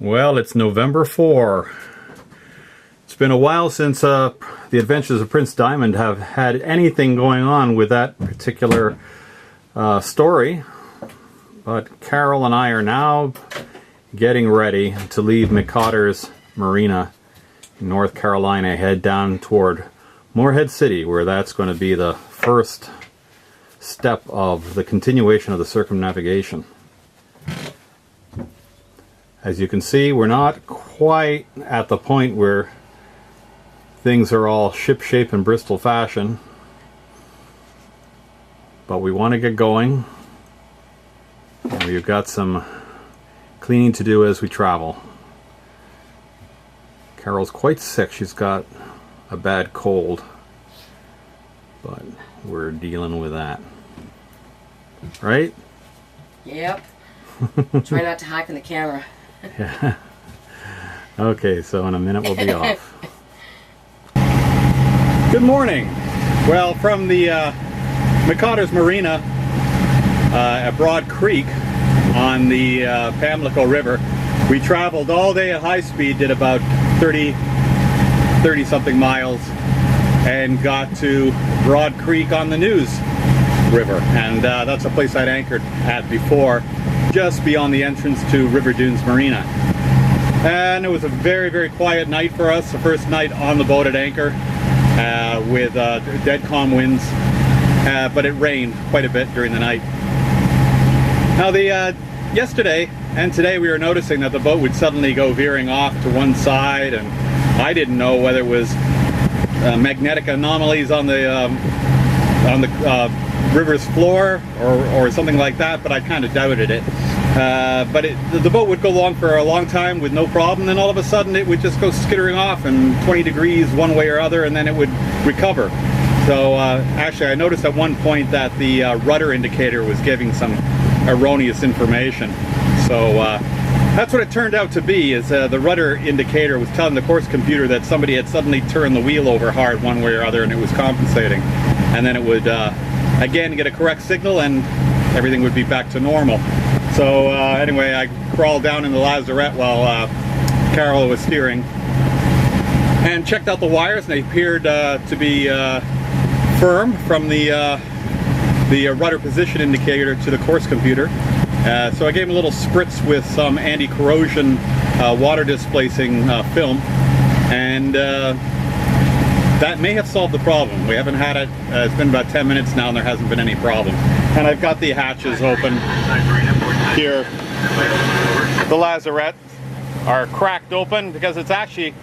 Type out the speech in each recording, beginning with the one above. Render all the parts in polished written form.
Well, it's November 4. It's been a while since the Adventures of Prince Diamond have had anything going on with that particular story. But Carol and I are now getting ready to leave McCotter's Marina in North Carolina, head down toward Morehead City, where that's going to be the first step of the continuation of the circumnavigation. As you can see, we're not quite at the point where things are all ship-shape and Bristol fashion, but we want to get going, and we've got some cleaning to do as we travel. Carol's quite sick. She's got a bad cold, but we're dealing with that. Right? Yep. Try not to hack in the camera. Yeah. Okay, so in a minute we'll be off. Good morning. Well, from the McCotter's Marina at Broad Creek on the Pamlico River, we traveled all day at high speed, did about 30 something miles, and got to Broad Creek on the News River, and that's a place I'd anchored at before, just beyond the entrance to River Dunes Marina. And it was a very, very quiet night for us, the first night on the boat at anchor, with dead calm winds, but it rained quite a bit during the night. Now yesterday and today we were noticing that the boat would suddenly go veering off to one side, and I didn't know whether it was magnetic anomalies on the river's floor or something like that, but I kind of doubted it. But the boat would go along for a long time with no problem, then all of a sudden it would just go skittering off in 20 degrees one way or other, and then it would recover. So actually I noticed at one point that the rudder indicator was giving some erroneous information. So that's what it turned out to be, is the rudder indicator was telling the course computer that somebody had suddenly turned the wheel over hard one way or other, and it was compensating. And then it would again get a correct signal and everything would be back to normal. So anyway, I crawled down in the lazarette while Carol was steering and checked out the wires, and they appeared to be firm from the rudder position indicator to the course computer. So I gave him a little spritz with some anti-corrosion water displacing film, and that may have solved the problem. We haven't had it, it's been about 10 minutes now and there hasn't been any problem. And I've got the hatches open here. The lazarettes are cracked open because it's actually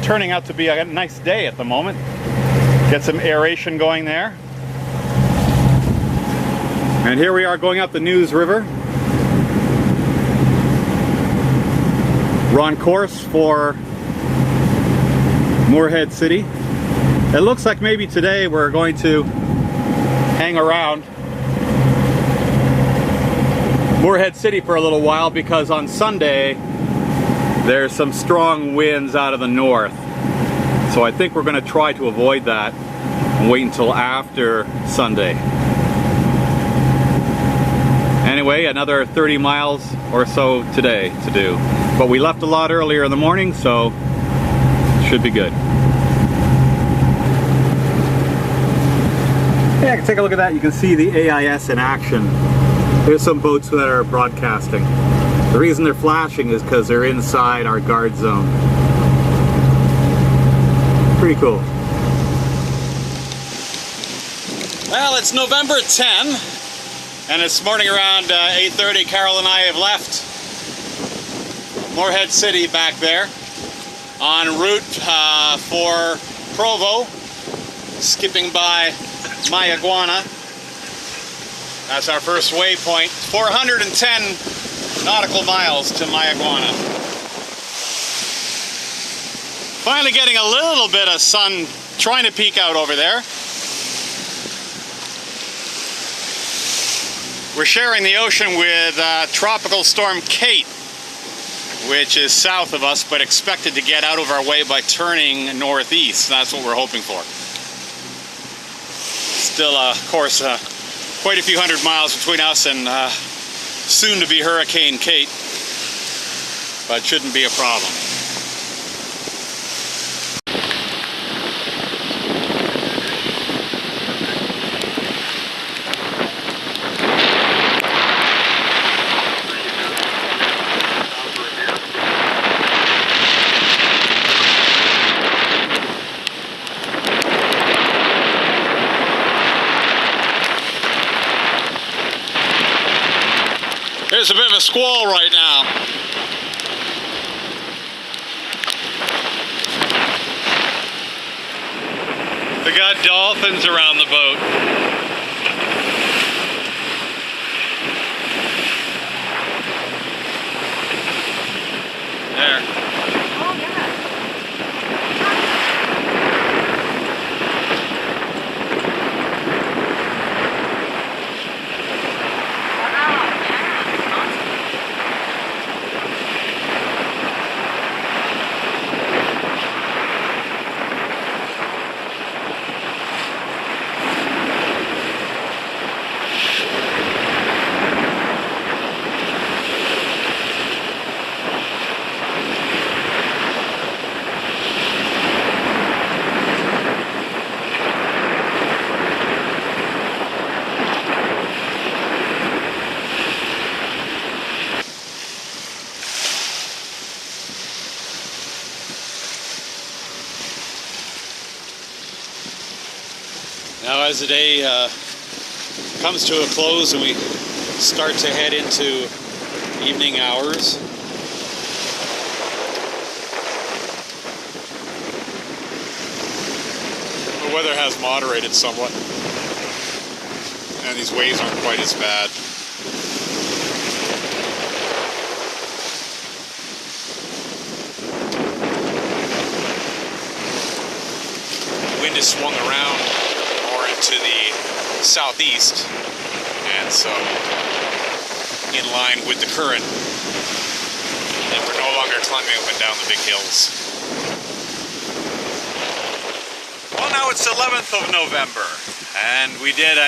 turning out to be a nice day at the moment. Get some aeration going there. And here we are going up the News River. We're on course for Morehead City. It looks like maybe today we're going to hang around Morehead City for a little while, because on Sunday there's some strong winds out of the north. So I think we're going to try to avoid that and wait until after Sunday. Anyway, another 30 miles or so today to do. But we left a lot earlier in the morning, so it should be good. Yeah, take a look at that. You can see the AIS in action. There's some boats that are broadcasting. The reason they're flashing is because they're inside our guard zone. Pretty cool. Well, it's November 10, and it's morning around 8:30. Carol and I have left Morehead City back there, en route for Provo, skipping by Mayaguana. That's our first waypoint. 410 nautical miles to Mayaguana. Finally getting a little bit of sun trying to peek out over there. We're sharing the ocean with Tropical Storm Kate, which is south of us, but expected to get out of our way by turning northeast. That's what we're hoping for. Still, of course, quite a few hundred miles between us and soon to be Hurricane Kate. but shouldn't be a problem. There's a bit of a squall right now. We got dolphins around the boat. There. Oh, yeah. Now as the day comes to a close and we start to head into evening hours, the weather has moderated somewhat and these waves aren't quite as bad. The wind is swung around more into the southeast, and so in line with the current, and we're no longer climbing up and down the big hills. Well, now it's 11th of November, and we did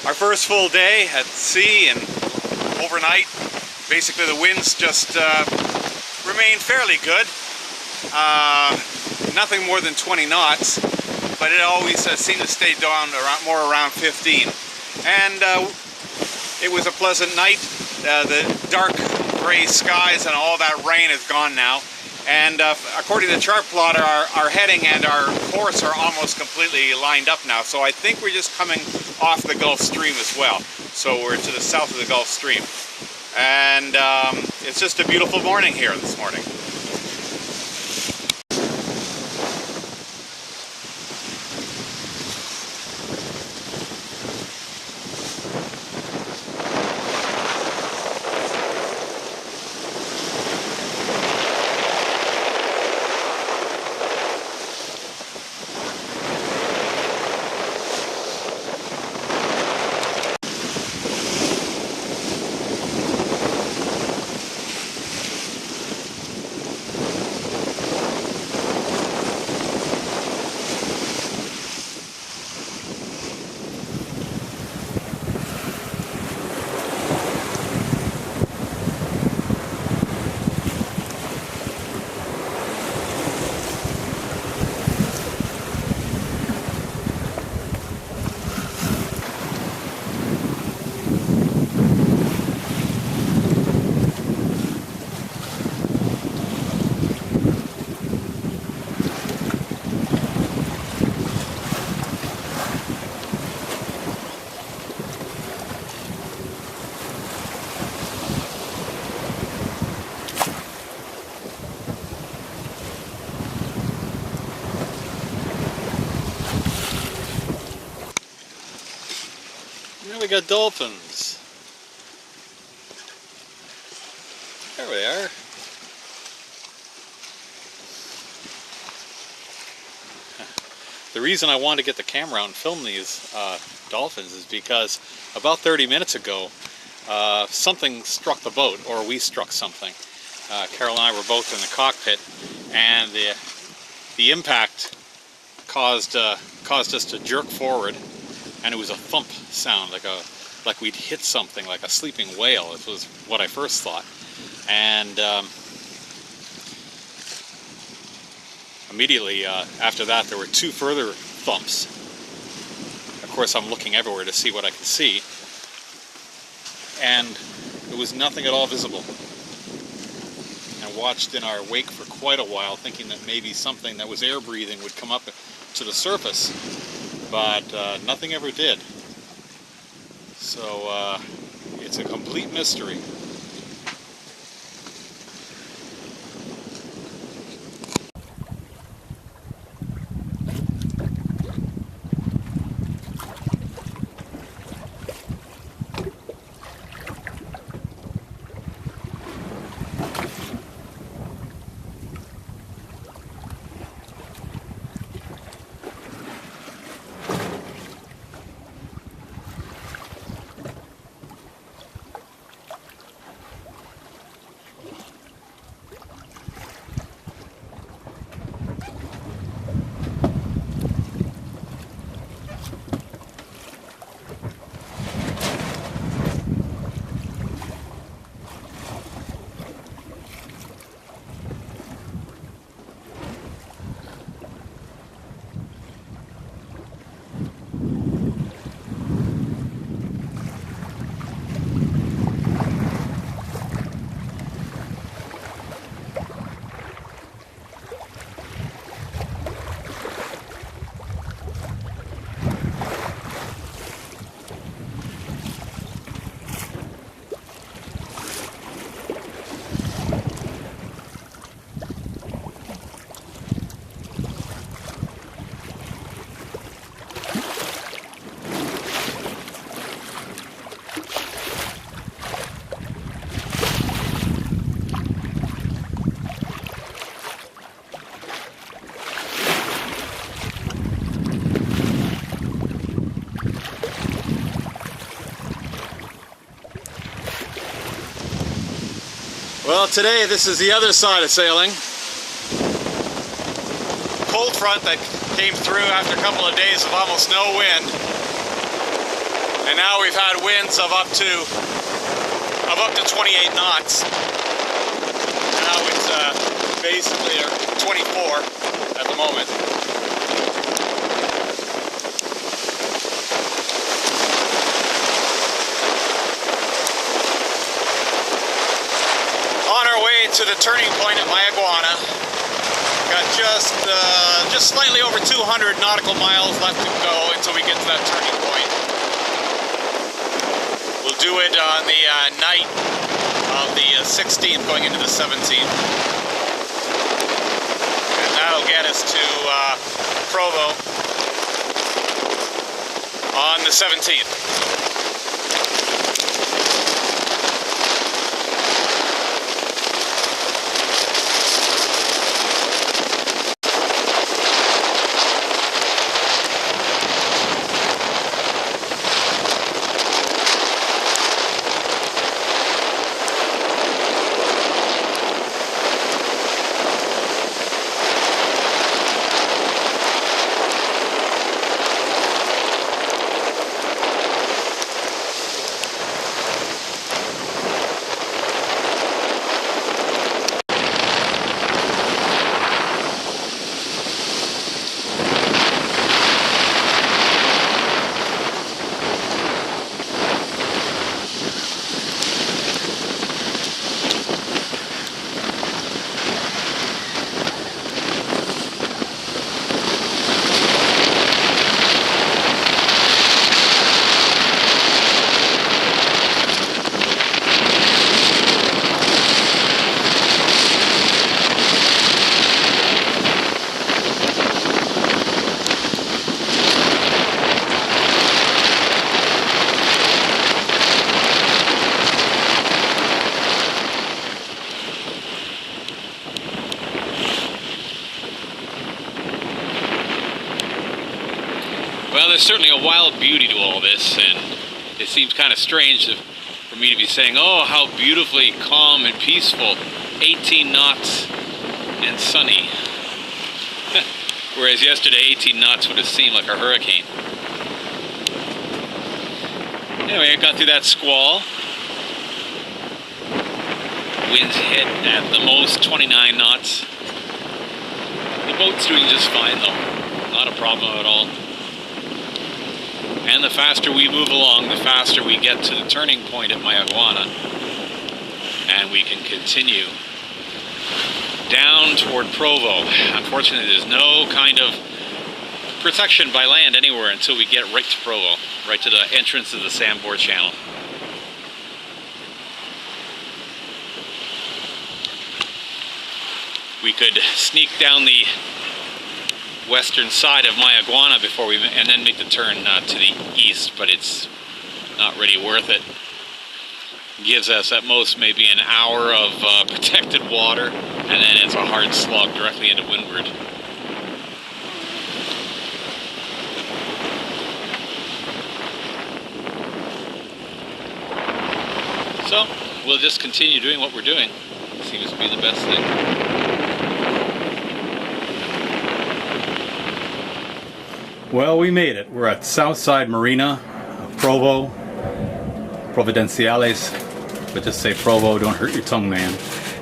our first full day at sea and overnight. Basically the winds just remained fairly good. Nothing more than 20 knots, but it always seemed to stay down around 15. And it was a pleasant night. The dark gray skies and all that rain is gone now. And according to the chart plotter, our heading and our course are almost completely lined up now. So I think we're just coming off the Gulf Stream as well. So we're to the south of the Gulf Stream. And it's just a beautiful morning here this morning. We got dolphins. There we are. The reason I wanted to get the camera out and film these dolphins is because about 30 minutes ago something struck the boat, or we struck something. Carol and I were both in the cockpit, and the impact caused us to jerk forward. And it was a thump sound, like we'd hit something, like a sleeping whale. It was what I first thought. And immediately after that, there were 2 further thumps. Of course, I'm looking everywhere to see what I can see, and there was nothing at all visible. And watched in our wake for quite a while, thinking that maybe something that was air breathing would come up to the surface, but nothing ever did. So it's a complete mystery. Well, today this is the other side of sailing. Cold front that came through after a couple of days of almost no wind. And now we've had winds of up to 28 knots. Now it's basically 24 at the moment. On our way to the turning point at Mayaguana. Got just slightly over 200 nautical miles left to go until we get to that turning point. We'll do it on the night of the 16th going into the 17th. And that'll get us to Provo on the 17th. Well, there's certainly a wild beauty to all this, and it seems kind of strange for me to be saying, oh, how beautifully calm and peaceful, 18 knots and sunny. Whereas yesterday, 18 knots would have seemed like a hurricane. Anyway, I got through that squall. Winds hit at the most 29 knots. The boat's doing just fine though, not a problem at all. And the faster we move along, the faster we get to the turning point at Mayaguana, and we can continue down toward Provo. Unfortunately, there's no kind of protection by land anywhere until we get right to Provo, right to the entrance of the Sambor Channel. We could sneak down the western side of Mayaguana before we, and then make the turn to the east, but it's not really worth it. Gives us at most maybe an hour of protected water, and then it's a hard slog directly into windward. So we'll just continue doing what we're doing. Seems to be the best thing. Well, we made it. We're at Southside Marina, Provo, Providenciales, but just say Provo, don't hurt your tongue, man.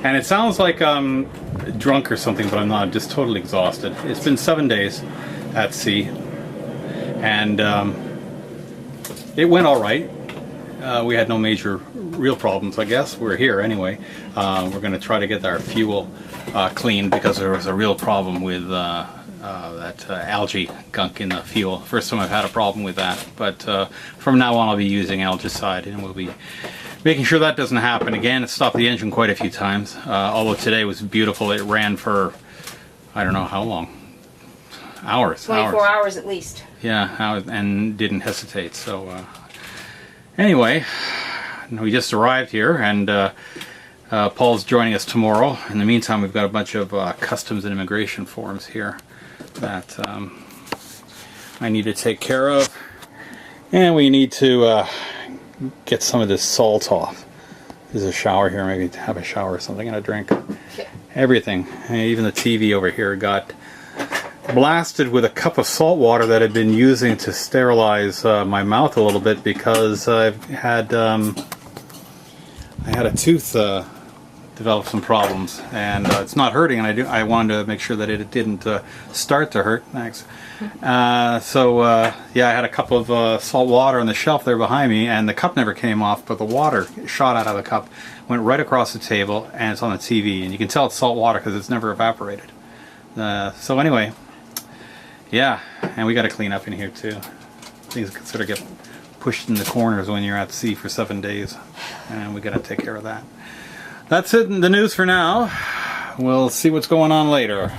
And it sounds like I'm drunk or something, but I'm not. I'm just totally exhausted. It's been 7 days at sea, and it went all right. We had no major real problems, I guess. We're here anyway. We're going to try to get our fuel cleaned because there was a real problem with that algae gunk in the fuel. First time I've had a problem with that, but from now on I'll be using algicide, and we'll be making sure that doesn't happen again. It stopped the engine quite a few times, although today was beautiful. It ran for, I don't know how long, hours. 24 hours at least. Yeah, hours, and didn't hesitate. So anyway, we just arrived here, and Paul's joining us tomorrow. In the meantime, we've got a bunch of customs and immigration forms here that I need to take care of, and we need to get some of this salt off. There's a shower here, maybe have a shower or something and a drink. Yeah. Everything, even the TV over here got blasted with a cup of salt water that I've been using to sterilize my mouth a little bit because I've had I had a tooth develop some problems, and it's not hurting, and I wanted to make sure that it didn't start to hurt. Thanks. So yeah, I had a cup of salt water on the shelf there behind me, and the cup never came off, but the water shot out of the cup, went right across the table, and it's on the TV, and you can tell it's salt water because it's never evaporated. So anyway, yeah, and we got to clean up in here too. Things sort of get pushed in the corners when you're at sea for 7 days, and we got to take care of that. That's it in the news for now. We'll see what's going on later.